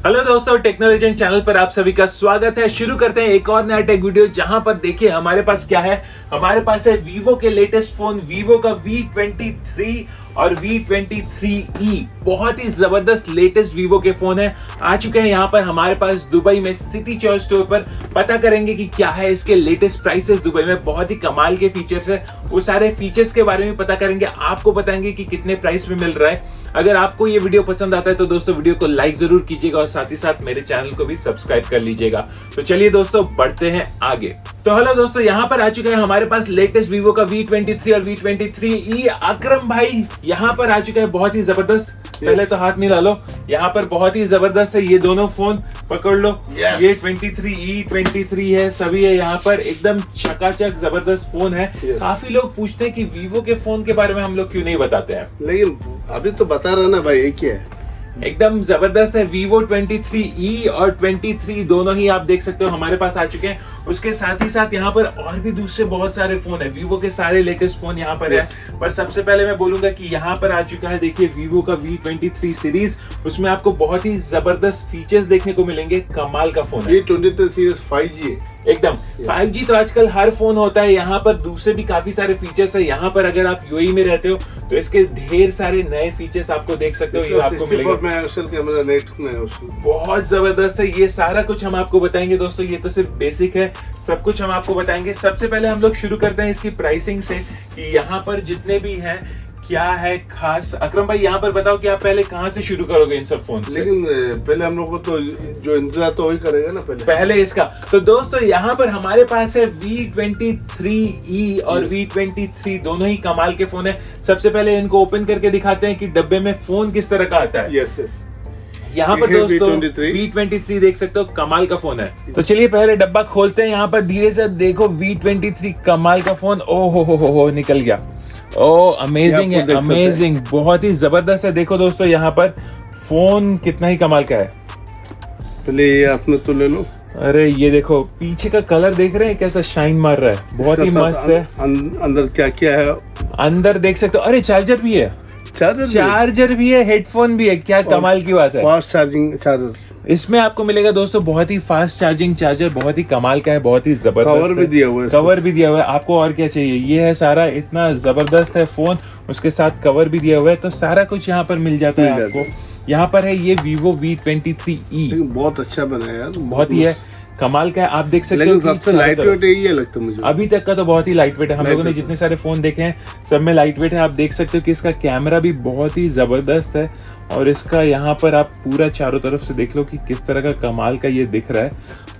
Hello दोस्तों, technology channel पर आप सभी का स्वागत है। शुरू करते हैं एक और नया टेक वीडियो, जहां पर देखिए हमारे पास क्या है। हमारे पास है वीवो के लेटेस्ट फोन, वीवो का V23 और V23e। बहुत ही जबरदस्त लेटेस्ट वीवो के फोन है, आ चुके हैं यहाँ पर हमारे पास दुबई में सिटी चॉइस स्टोर पर। पता करेंगे कि क्या है इसके लेटेस्ट प्राइसेस। दुबई में बहुत ही कमाल के फीचर्स है, वो सारे फीचर्स के बारे में पता करेंगे, आपको बताएंगे कि कितने प्राइस में मिल रहा है। अगर आपको ये वीडियो पसंद आता है तो दोस्तों वीडियो को लाइक जरूर कीजिएगा और साथ ही साथ मेरे चैनल को भी सब्सक्राइब कर लीजिएगा। तो चलिए दोस्तों बढ़ते हैं आगे। तो हेलो दोस्तों, यहाँ पर आ चुका है हमारे पास लेटेस्ट वीवो का V23 और V23e। अकरम भाई यहाँ पर आ चुका है, बहुत ही जबरदस्त। पहले तो हाथ मिला लो, यहाँ पर बहुत ही जबरदस्त है। ये दोनों फोन पकड़ लो। ये 23e 23 है, सभी है यहाँ पर, एकदम चकाचक जबरदस्त फोन है। काफी लोग पूछते हैं कि वीवो के फोन के बारे में हम लोग क्यों नहीं बताते हैं, लेकिन अभी तो बता रहा ना भाई, एक ही है, एकदम जबरदस्त है। वीवो 23e और 23 दोनों ही आप देख सकते हो हमारे पास आ चुके हैं। उसके साथ ही साथ यहाँ पर और भी दूसरे बहुत सारे फोन है, वीवो के सारे लेटेस्ट फोन यहाँ पर है। पर सबसे पहले मैं बोलूंगा कि यहाँ पर आ चुका है, देखिए वीवो का V23 सीरीज। उसमें आपको बहुत ही जबरदस्त फीचर्स देखने को मिलेंगे, कमाल का फोन है। V23 सीरीज 5G है एकदम 5G तो आजकल हर फोन होता है। यहाँ पर दूसरे भी काफी सारे फीचर्स है। यहाँ पर अगर आप यूएई में रहते हो तो इसके ढेर सारे नए फीचर्स आपको देख सकते हो, ये आपको मिलेगा। कैमरा नेट में है उसमें, बहुत जबरदस्त है। ये सारा कुछ हम आपको बताएंगे दोस्तों, ये तो सिर्फ बेसिक है, सब कुछ हम आपको बताएंगे। सबसे पहले हम लोग शुरू करते हैं इसकी प्राइसिंग से कि यहाँ पर जितने भी हैं क्या है खास। अकरम भाई यहाँ पर बताओ कि आप पहले कहाँ से शुरू करोगे इन सब फोन से? लेकिन पहले हम लोग को तो जो इंतजार तो वही करेगा ना पहले इसका। तो दोस्तों यहाँ पर हमारे पास है V23e और V23 दोनों ही कमाल के फोन है। सबसे पहले इनको ओपन करके दिखाते हैं कि डब्बे में फोन किस तरह का आता है। यस यस, यहाँ पर दोस्तों V23 देख सकते हो, कमाल का फोन है। तो चलिए पहले डब्बा खोलते हैं। यहाँ पर धीरे से देखो, V23 कमाल का फोन। ओ हो निकल गया। ओ अमेजिंग है, अमेजिंग, बहुत ही जबरदस्त है। देखो दोस्तों यहाँ पर फोन कितना ही कमाल का है। पहले ये हाथ में तो ले लो। अरे ये देखो पीछे का कलर देख रहे हैं, कैसा शाइन मार रहा है, बहुत ही मस्त है। अंदर क्या क्या है अंदर देख सकते हो। अरे चार्जर भी है, चार्जर भी है, हेडफोन भी है, क्या कमाल की बात है। फास्ट चार्जिंग चार्जर इसमें आपको मिलेगा दोस्तों, बहुत ही फास्ट चार्जिंग चार्जर, बहुत ही कमाल का है, बहुत ही जबरदस्त। कवर भी दिया हुआ है, कवर भी दिया हुआ है। आपको और क्या चाहिए, ये है सारा, इतना जबरदस्त है फोन। उसके साथ कवर भी दिया हुआ है, तो सारा कुछ यहाँ पर मिल जाता है आपको। यहाँ पर है ये वीवो V23e, बहुत अच्छा बना है यार, बहुत ही है कमाल का है। आप देख सकते हो सबसे लाइट वेट यही है लगता है मुझे। अभी तक का तो बहुत ही लाइट वेट है। हम लोगों ने जितने सारे फोन देखे हैं सब में लाइट वेट है। आप देख सकते हो कि इसका कैमरा भी बहुत ही जबरदस्त है, और इसका यहाँ पर आप पूरा चारों तरफ से देख लो कि किस तरह का कमाल का ये दिख रहा है,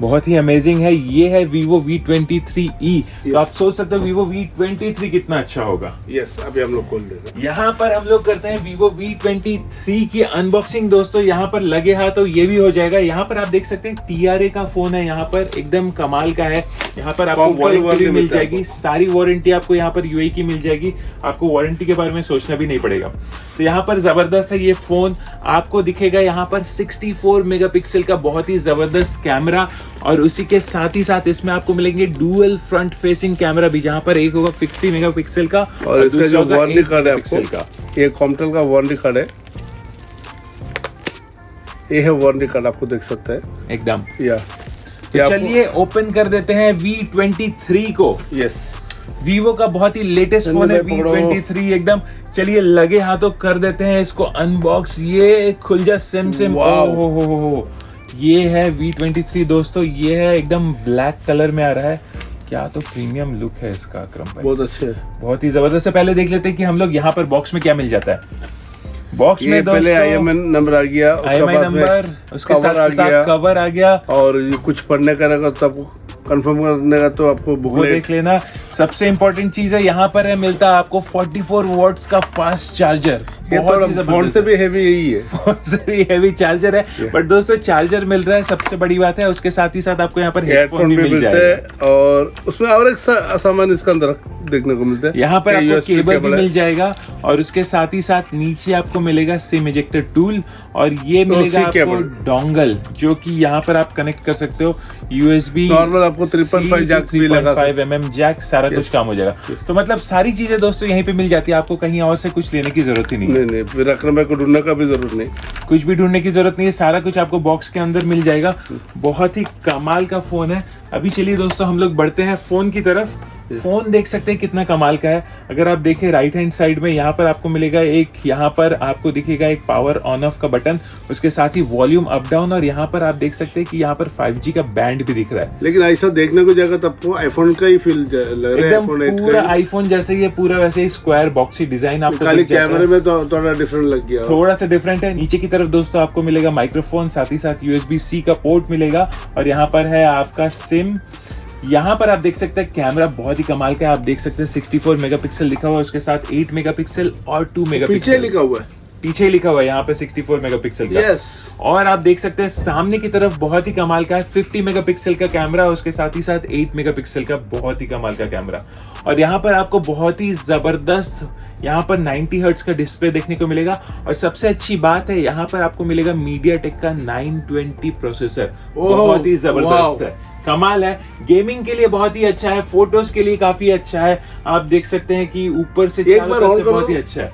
बहुत ही अमेजिंग है। ये है वीवो V23e। तो आप सोच सकते हो वीवो V23 कितना अच्छा होगा। यस, अभी हम लोग खोल देंगे। यहाँ पर हम लोग करते हैं वीवो V23 की अनबॉक्सिंग दोस्तों। यहाँ पर लगे हाथ तो ये भी हो जाएगा। यहाँ पर आप देख सकते हैं TRA का फोन है, यहाँ पर एकदम कमाल का है। यहाँ पर आपको वारंटी भी मिल जाएगी, सारी वारंटी आपको यहाँ पर यूएई की मिल जाएगी। आपको वारंटी के बारे में सोचना भी नहीं पड़ेगा। तो यहाँ पर जबरदस्त है ये फोन। आपको दिखेगा यहाँ पर 64 मेगापिक्सल का बहुत ही जबरदस्त कैमरा, और उसी के साथ ही साथ इसमें आपको मिलेंगे डुअल फ्रंट फेसिंग कैमरा भी, जहाँ पर एक होगा 50 मेगापिक्सल का और इसका जो वारंटी कार्ड है आपको, ये कॉम्पटेल का वारंटी कार्ड है, ये है वारंटी कार्ड, आपको देख सकते हैं एकदम। तो चलिए ओपन कर देते हैं V23 को। यस, वीवो का बहुत ही लेटेस्ट फोन है V23 एकदम। चलिए लगे हाथों कर देते हैं इसको अनबॉक्स। ये खुल जा सिम। हो ये है V23 दोस्तों, ये है एकदम ब्लैक कलर में आ रहा है। क्या तो प्रीमियम लुक है इसका अकरम भाई, बहुत अच्छे, बहुत ही जबरदस्त है। पहले देख लेते हैं कि हम लोग यहाँ पर बॉक्स में क्या मिल जाता है। बॉक्स में दोस्तों पहले IMEI नंबर आ गया, IMEI नंबर, उसके साथ कवर आ गया, और कुछ पढ़ने का रहेगा तो आपको कंफर्म करने का तो आपको बुकलेट देख लेना। सबसे इम्पोर्टेंट चीज है यहाँ पर है मिलता है आपको 44 वॉट्स का फास्ट चार्जर। फोन से भी हेवी यही है, फोन से भी हेवी चार्जर है। बट दोस्तों चार्जर मिल रहा है, सबसे बड़ी बात है। उसके साथ ही साथ आपको यहाँ पर हेडफोन भी मिल जाएगा, और उसमें और एक सामान इसका अंदर देखने को मिलता है। यहाँ पर ये आपको USB केबल भी केबल है। मिल जाएगा और उसके साथ ही साथ नीचे आपको मिलेगा सिम इजेक्टर टूल और ये मिलेगा सी आपको केबल। डोंगल जो कि यहाँ पर आप कनेक्ट कर सकते हो USB नॉर्मल आपको 3.5 जैक भी लगा 3.5 mm जैक सारा कुछ काम हो जाएगा। तो मतलब सारी चीजें दोस्तों यहीं पे मिल जाती है, आपको कहीं और से कुछ लेने की जरूरत ही नहीं है। नहीं फिर अकरम भाई को ढूंढने का भी जरूरत नहीं। कुछ भी ढूंढने की जरूरत नहीं है, सारा कुछ आपको बॉक्स के अंदर मिल जाएगा। बहुत ही कमाल का फोन है। अभी चलिए दोस्तों हम लोग बढ़ते हैं फोन की तरफ। फोन देख सकते हैं कितना कमाल का है। अगर आप देखें राइट हैंड साइड में यहाँ पर आपको मिलेगा एक, यहाँ पर आपको दिखेगा एक पावर ऑन ऑफ का बटन, उसके साथ ही वॉल्यूम अप डाउन और यहाँ पर आप देख सकते हैं कि यहाँ पर 5G का बैंड भी दिख रहा है। लेकिन ऐसा देखने को जाएगा तो आपको आईफोन का ही फील लग रहा है। एकदम आईफोन 8 पूरा का आईफोन जैसे ही है, पूरा वैसे ही स्क्वायर बॉक्सी डिजाइन आपको खाली दिख जाता है। कैमरे में तो थोड़ा डिफरेंट लग गया। थोड़ा सा डिफरेंट है। नीचे की तरफ दोस्तों आपको मिलेगा माइक्रोफोन, साथ ही साथ USB-C का पोर्ट मिलेगा और यहाँ पर है आपका सिम। यहाँ पर आप देख सकते हैं कैमरा बहुत ही कमाल का है। आप देख सकते हैं 64 मेगापिक्सल लिखा हुआ है, उसके साथ 8 मेगापिक्सल और 2 पीछे मेगापिक्सल लिखा हुआ है, पीछे लिखा हुआ है यहाँ पे 64 मेगापिक्सल का। यस। और आप देख सकते हैं सामने की तरफ बहुत ही कमाल का है 50 मेगापिक्सल का कैमरा, उसके साथ ही साथ 8 मेगापिक्सल का बहुत ही कमाल का कैमरा। और यहाँ पर आपको बहुत ही जबरदस्त यहाँ पर 90 हर्ट्ज का डिस्प्ले देखने को मिलेगा और सबसे अच्छी बात है यहाँ पर आपको मिलेगा MediaTek का 920 प्रोसेसर। बहुत ही जबरदस्त है, कमाल है। गेमिंग के लिए बहुत ही अच्छा है, फोटोज के लिए काफी अच्छा है। आप देख सकते हैं कि ऊपर से एक चारों बार तरफ ऑन से करो। बहुत ही अच्छा है।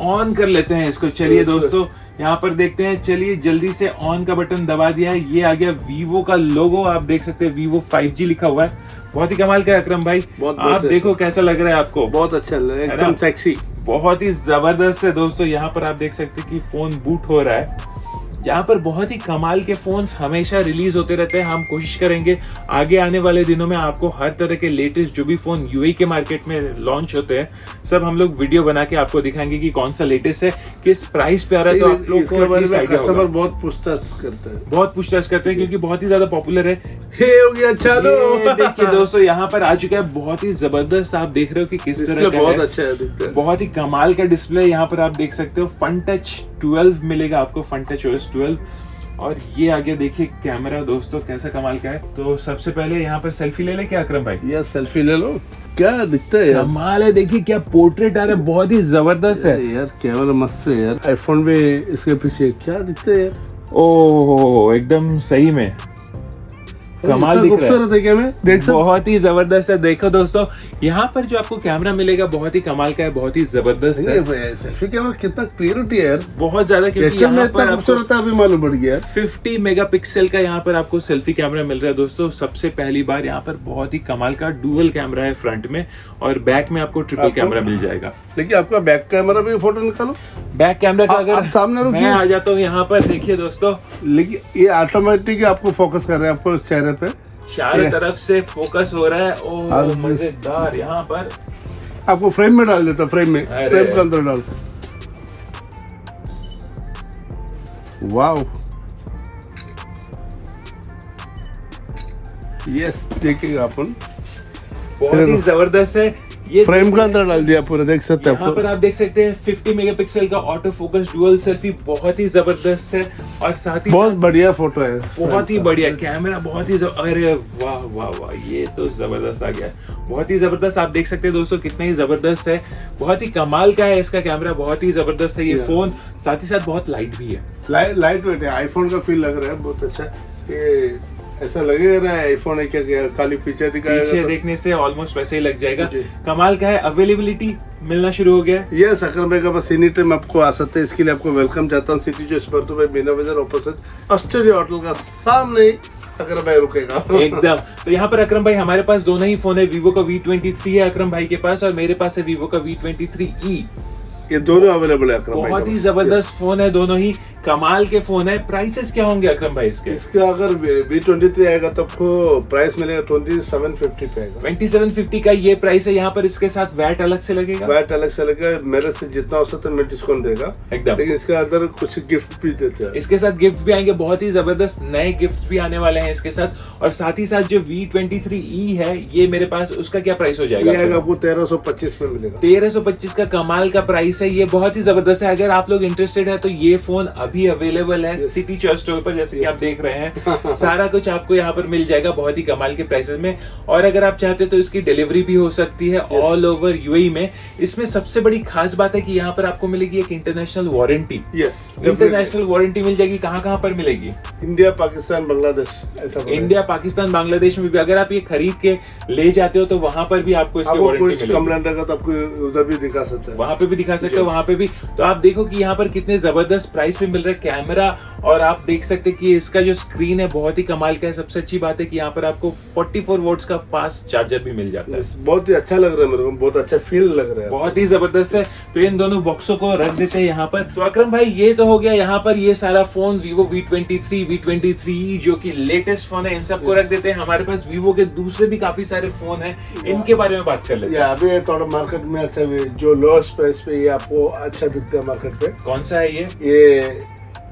ऑन कर लेते हैं इसको। चलिए दोस्तों यहाँ पर देखते हैं। चलिए जल्दी से ऑन का बटन दबा दिया है, ये आ गया वीवो का लोगो। आप देख सकते हैं वीवो 5G लिखा हुआ है। बहुत ही कमाल का है अकरम भाई। आप देखो कैसा लग रहा है आपको। बहुत अच्छा लग रहा है, एकदम सेक्सी, बहुत ही जबरदस्त है दोस्तों। यहाँ पर आप देख सकते हैं कि फोन बूट हो रहा है। यहाँ पर बहुत ही कमाल के फोन्स हमेशा रिलीज होते रहते हैं। हम कोशिश करेंगे आगे आने वाले दिनों में आपको हर तरह के लेटेस्ट जो भी फोन यूएई के मार्केट में लॉन्च होते हैं सब हम लोग वीडियो बना के आपको दिखाएंगे कि कौन सा लेटेस्ट है, किस प्राइस पे आ रहा है। तो आप लोग इसके को बारे at least में idea होगा। कस्टमर बहुत पूछताछ करते हैं, बहुत पूछताछ करते हैं क्योंकि बहुत ही ज्यादा पॉपुलर है। हे हो गया चलो। ये देखिए दोस्तों यहाँ पर आ चुका है, बहुत ही जबरदस्त। आप देख रहे हो कि किस तरह का बहुत है। अच्छा है, दिखता है। बहुत ही कमाल का डिस्प्ले। यहाँ पर आप देख सकते हो फन टच 12 मिलेगा आपको, फन टच OS 12। और ये आगे देखिए कैमरा दोस्तों कैसा कमाल का है। तो सबसे पहले यहाँ पर सेल्फी ले ले क्या अकरम भाई? यार सेल्फी ले लो, क्या दिखता है यार। कमाल है, देखिए क्या पोर्ट्रेट आ रहा है, बहुत ही जबरदस्त है। यार कैमरा मस्त है यार। आईफोन भी इसके पीछे क्या दिखता है यार। ओह एकदम सही में कमाल दिख रहा है। खूबसूरत है क्या, मैं देख सकता बहुत ही जबरदस्त है। देखो दोस्तों यहाँ पर जो आपको कैमरा मिलेगा बहुत ही कमाल का है, बहुत ही जबरदस्त है। सेल्फी कैमरा कितना क्लियरिटी है यार, बहुत ज्यादा, क्योंकि पिक्चर में यहाँ इतना पर आपको खूबसूरत है, अभी मालूम पड़ गया। 50 मेगापिक्सल का यहाँ पर आपको सेल्फी कैमरा मिल रहा है दोस्तों। सबसे पहली बार यहाँ पर बहुत ही कमाल का डुअल कैमरा है फ्रंट में और बैक में आपको ट्रिपल कैमरा मिल जाएगा। लेकिन आपका बैक कैमरा भी फोटो निकालो। बैक कैमरा का आप अगर सामने रुकिए। मैं आ जाता हूँ यहाँ पर, देखिए दोस्तों लेकिन ये ऑटोमेटिक आपको फोकस कर रहे हैं आपको चेहरे पे, चारों तरफ से फोकस हो रहा है। ओह हाँ। मजेदार। यहाँ पर आपको फ्रेम में डाल देता, फ्रेम में, अरे। फ्रेम के अंदर डाल। वाओ, यस, देखिएगा अपन बहुत ही जबरदस्त है। ये फ्रेम के अंदर डाल दिया पूरा, देख सकते हैं यहाँ पर आप देख सकते हैं 50 मेगापिक्सल का ऑटो फोकस डुअल सेल्फी, बहुत ही जबरदस्त है। और साथ ही बहुत बढ़िया फोटो है, बहुत ही बढ़िया कैमरा, बहुत ही अरे वाह वाह वाह, ये तो जबरदस्त आ गया, बहुत ही जबरदस्त। आप देख सकते हैं दोस्तों कितना ही जबरदस्त है, बहुत ही कमाल का है इसका कैमरा, बहुत ही जबरदस्त है ये फोन। साथ ही साथ बहुत लाइट भी है, लाइट वेट है, आईफोन का फील लग रहा है, बहुत अच्छा। ये ऐसा लगेगा ना आईफोन है क्या, खाली पीछे दिखाएगा पीछे तो। देखने से ऑलमोस्ट वैसे ही लग जाएगा। कमाल का है, अवेलेबिलिटी मिलना शुरू हो गया है। यस अकरम भाई का बस एनी टाइम आपको आ सकते हैं, इसके लिए आपको वेलकम चाहता हूँ। सिटी जो स्पर्टू भाई बिना बाजार ऑपोजिट ऑस्ट्रेलिया होटल का सामने अकरम भाई रुकेगा एकदम। तो यहाँ पर अकरम भाई हमारे पास दोनों ही फोन है, वीवो का V23 है अकरम भाई के पास और मेरे पास है वीवो का V23e। ये दोनों अवेलेबल है अकरम भाई। बहुत ही जबरदस्त फोन है, दोनों ही कमाल के फोन है। प्राइसेस क्या होंगे अकरम भाई इसके? इसका अगर V23 आएगा तो आपको प्राइस मिलेगा 2750 पे आएगा। 2750 का ये प्राइस है। यहाँ पर इसके साथ वैट अलग से लगेगा, वैट अलग से लगेगा, मेरे से जितना हो सकता है मैं डिस्काउंट देगा एकदम। लेकिन इसके अंदर कुछ गिफ्ट भी देते हैं, इसके साथ गिफ्ट भी आएंगे, बहुत ही जबरदस्त नए गिफ्ट भी आने वाले हैं इसके साथ। और साथ ही साथ जो V23e है ये मेरे पास, उसका क्या प्राइस हो ये आएगा जाएगा? आपको 1325 में मिलेगा। 1325 का कमाल का प्राइस प्राइस है ये बहुत ही जबरदस्त है। अगर आप लोग इंटरेस्टेड है तो ये फोन अभी अवेलेबल है सिटी चॉइस स्टोर पर, जैसे कि आप देख रहे हैं। सारा कुछ आपको यहाँ पर मिल जाएगा बहुत ही कमाल के प्राइसेस में। और अगर आप चाहते तो इसकी डिलीवरी भी हो सकती है ऑल ओवर यूएई में। इसमें सबसे बड़ी खास बात है कि यहाँ पर आपको मिलेगी एक इंटरनेशनल वारंटी। इंटरनेशनल वारंटी मिल जाएगी। कहाँ पर मिलेगी? इंडिया, पाकिस्तान, बांग्लादेश, ऐसा इंडिया, पाकिस्तान, बांग्लादेश में भी अगर आप ये खरीद के ले जाते हो तो वहां पर भी आपको इसकी वारंटी मिलेगी। कंप्लेंट रहेगा तो आपको उधर भी दिखा सकते हैं, वहां पे भी दिखा सकते हो, वहां पे भी। तो आप देखो कि यहाँ पर कितने जबरदस्त प्राइस पे मिल रहा है कैमरा। और आप देख सकते हैं कि इसका जो स्क्रीन है बहुत ही कमाल का है। सबसे अच्छी बात है कि यहाँ पर आपको 44 वोल्ट्स का फास्ट चार्जर भी मिल जाता है। बहुत ही अच्छा लग रहा है मेरे को, बहुत अच्छा फील लग रहा है, बहुत ही जबरदस्त है। तो इन दोनों बॉक्सों को रख देते हैं यहाँ पर। तो अकरम भाई ये तो हो गया यहाँ पर ये सारा फोन Vivo V23, V23 जो कि लेटेस्ट फोन है, इन सबको रख देते हैं। हमारे पास Vivo के दूसरे भी काफी सारे फोन हैं, इनके बारे में बात कर लेते हैं। अभी थोड़ा मार्केट में अच्छा जो लोएस्ट प्राइस पे ये आपको अच्छा बिकता है मार्केट पे। कौन सा है ये?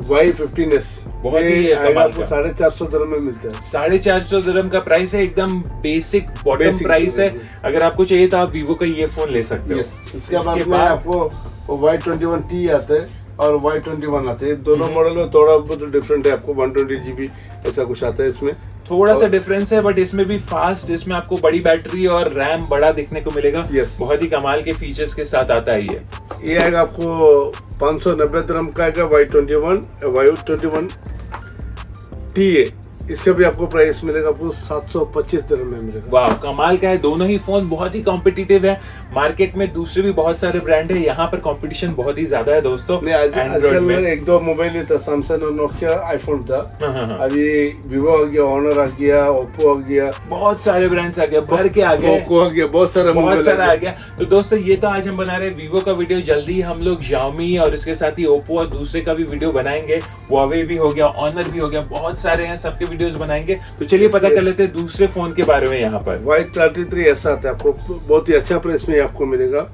Y15s बहुत ही आपको 450 dirham में मिलता है। 450 dirham का प्राइस है, एकदम बेसिक बॉटम प्राइस है। अगर आपको चाहिए तो आप Vivo का ये फोन ले सकते हो। इसके बाद में आपको Y21T आता है और Y21 आते हैं। दोनों मॉडल में थोड़ा बहुत डिफरेंट है। आपको 120 GB ऐसा कुछ आता है, इसमें थोड़ा सा डिफरेंस है, बट इसमें भी फास्ट, इसमें आपको बड़ी बैटरी और रैम बड़ा देखने को मिलेगा। बहुत ही कमाल के फीचर्स के साथ आता है ये आएगा आपको 590 dirham का आएगा Y21 TA। इसका भी आपको प्राइस मिलेगा आपको 725 dirham में मिलेगा। वाह, कमाल का है। दोनों ही फोन बहुत ही कॉम्पिटिटिव है। मार्केट में दूसरे भी बहुत सारे ब्रांड है, यहाँ पर कंपटीशन बहुत ही ज्यादा है दोस्तों। आजकल एक दो मोबाइल ही था, सैमसंग और नोकिया, आईफोन था। अभी Vivo आ गया, Honor आ गया, Oppo आ गया, बहुत सारे ब्रांड्स आ गए, भर के आ गए, Poco आ गया, बहुत सारा आ गया। तो दोस्तों ये तो आज हम बना रहे हैं Vivo का वीडियो। जल्दी हम लोग Xiaomi और इसके साथ ही Oppo और दूसरे का भी वीडियो बनाएंगे। Huawei भी हो गया, Honor भी हो गया, बहुत सारे हैं, सबके वीडियोस बनाएंगे। तो चलिए पता कर लेते हैं दूसरे फोन के बारे में। यहाँ पर Y33 ऐसा आता है, आपको बहुत ही अच्छा प्राइस में आपको मिलेगा।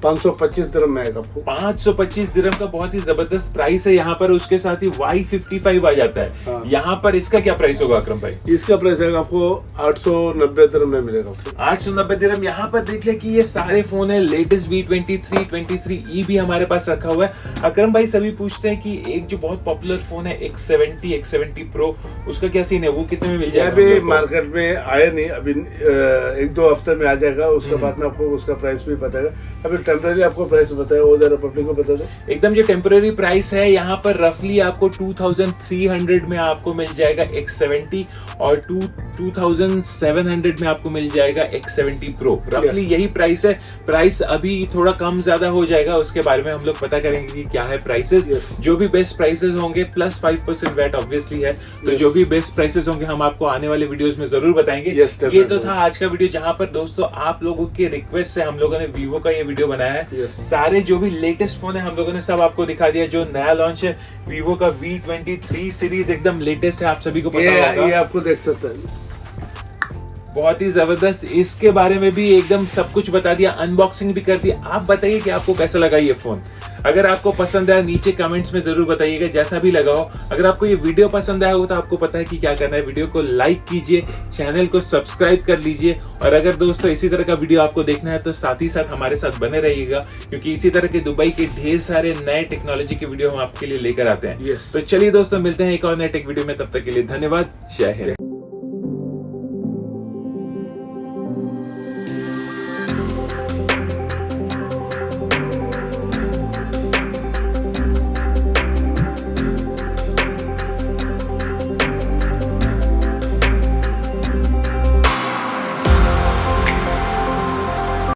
525 dirham में आएगा आपको। 525 dirham का बहुत ही जबरदस्त प्राइस है यहाँ पर। उसके साथ ही Y55 आ जाता है। यहाँ पर इसका क्या प्राइस होगा अकरम भाई? इसका प्राइस आएगा आपको 890 dirham में मिलेगा आपको। 890 dirham। यहाँ पर देख लिया कि ये सारे फोन है। लेटेस्ट V23, 23E भी हमारे पास रखा हुआ है। अकरम भाई सभी पूछते हैं कि एक जो बहुत पॉपुलर फोन है X70 Pro, उसका क्या सीन है? वो कितने में मिल जाएगा? अभी मार्केट में आया नहीं, अभी 1-2 हफ्ते में आ जाएगा। उसके बाद में आपको उसका प्राइस भी बताएगा। अभी टेम्परेरी आपको प्राइस बताया, वो जरा पब्लिक को बता दो। एकदम जो टेम्परेरी प्राइस है यहाँ पर रफली आपको 2300 में आपको मिल जाएगा X70 और 2700 में आपको मिल जाएगा X70 Pro। रफली यही प्राइस है। प्राइस अभी थोड़ा कम ज्यादा हो जाएगा, उसके बारे में हम लोग पता करेंगे कि क्या है प्राइसेस। जो भी बेस्ट प्राइसेस होंगे प्लस 5% वैट ऑब्वियसली है, तो जो भी बेस्ट प्राइसेस होंगे हम आपको आने वाले वीडियोस में जरूर बताएंगे। ये तो था आज का वीडियो, जहां पर दोस्तों आप लोगों के रिक्वेस्ट से हम लोगों ने Vivo का ये वीडियो बनाया है। सारे जो भी लेटेस्ट फोन है हम लोगों ने सब आपको दिखा दिया। जो नया लॉन्च है Vivo का V23 सीरीज एकदम लेटेस्ट है, आप सभी को पता होगा। ये आपको देख सकते हैं, बहुत ही जबरदस्त। इसके बारे में भी एकदम सब कुछ बता दिया, अनबॉक्सिंग भी कर दी। आप बताइए कि आपको कैसा लगा ये फोन। अगर आपको पसंद आया नीचे कमेंट्स में जरूर बताइएगा, जैसा भी लगा हो। अगर आपको ये वीडियो पसंद आया हो तो आपको पता है कि क्या करना है। वीडियो को लाइक कीजिए, चैनल को सब्सक्राइब कर लीजिए। और अगर दोस्तों इसी तरह का वीडियो आपको देखना है तो साथ ही साथ हमारे साथ बने रहिएगा, क्योंकि इसी तरह के दुबई के ढेर सारे नए टेक्नोलॉजी के वीडियो हम आपके लिए लेकर आते हैं। तो चलिए दोस्तों मिलते हैं एक और नए टेक वीडियो में, तब तक के लिए धन्यवाद। जय हिंद।